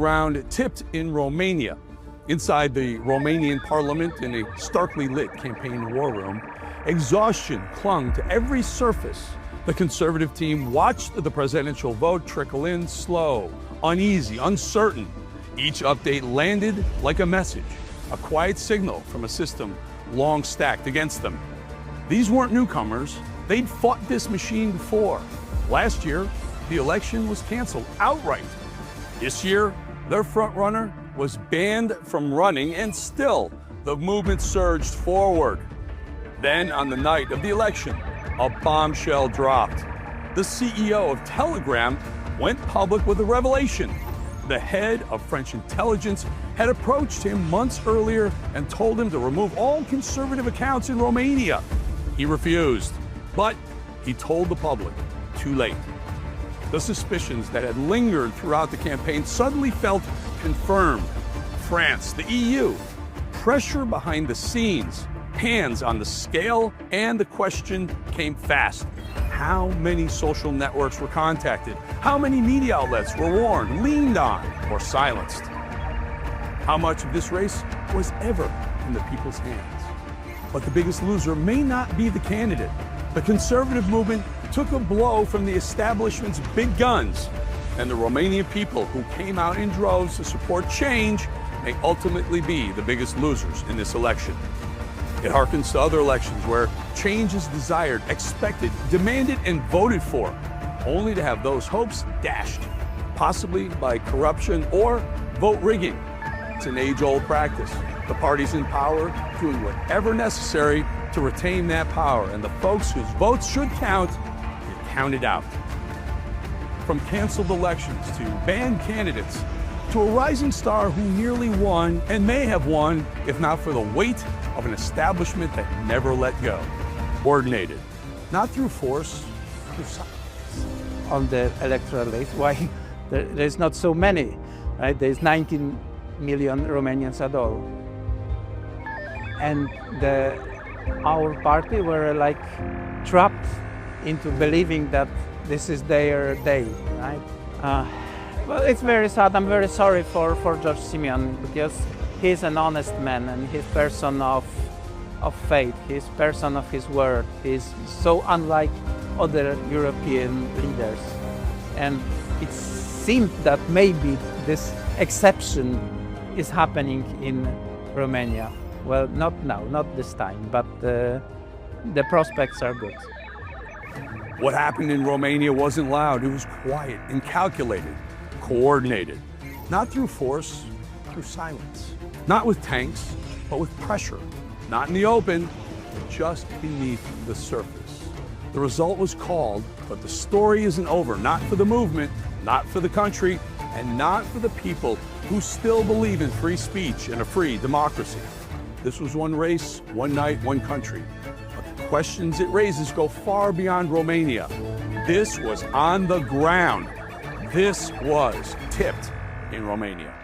ground tipped in Romania. Inside the Romanian parliament, in a starkly lit campaign war room, exhaustion clung to every surface. The conservative team watched the presidential vote trickle in slow, uneasy, uncertain. Each update landed like a message, a quiet signal from a system long stacked against them. These weren't newcomers. They'd fought this machine before. Last year, the election was canceled outright. This year, their frontrunner was banned from running, and still the movement surged forward. Then, on the night of the election, a bombshell dropped. The CEO of Telegram went public with a revelation. The head of French intelligence had approached him months earlier and told him to remove all conservative accounts in Romania. He refused, but he told the public too late. The suspicions that had lingered throughout the campaign suddenly felt confirmed. France, the EU, pressure behind the scenes, hands on the scale, and the question came fast. How many social networks were contacted? How many media outlets were warned, leaned on, or silenced? How much of this race was ever in the people's hands? But the biggest loser may not be the candidate. The conservative movement took a blow from the establishment's big guns, and the Romanian people who came out in droves to support change may ultimately be the biggest losers in this election. It harkens to other elections where change is desired, expected, demanded, and voted for, only to have those hopes dashed, possibly by corruption or vote rigging. It's an age-old practice. The parties in power doing whatever necessary to retain that power, and the folks whose votes should count get counted out. From canceled elections to banned candidates to a rising star who nearly won and may have won if not for the weight of an establishment that never let go. Coordinated, not through force, through silence. On the electoral list, why there's not so many, right? There's 19 million Romanians at all. And our party were like trapped into believing that this is their day, right? Well, it's very sad. I'm very sorry for George Simeon, because he's an honest man and he's a person of faith. He's a person of his word. He's so unlike other European leaders. And it seemed that maybe this exception is happening in Romania. Well, not now, not this time, but the prospects are good. What happened in Romania wasn't loud. It was quiet and calculated, coordinated, not through force, through silence. Not with tanks, but with pressure. Not in the open, but just beneath the surface. The result was called, but the story isn't over. Not for the movement, not for the country, and not for the people who still believe in free speech and a free democracy. This was one race, one night, one country. But the questions it raises go far beyond Romania. This was on the ground. This was tipped in Romania.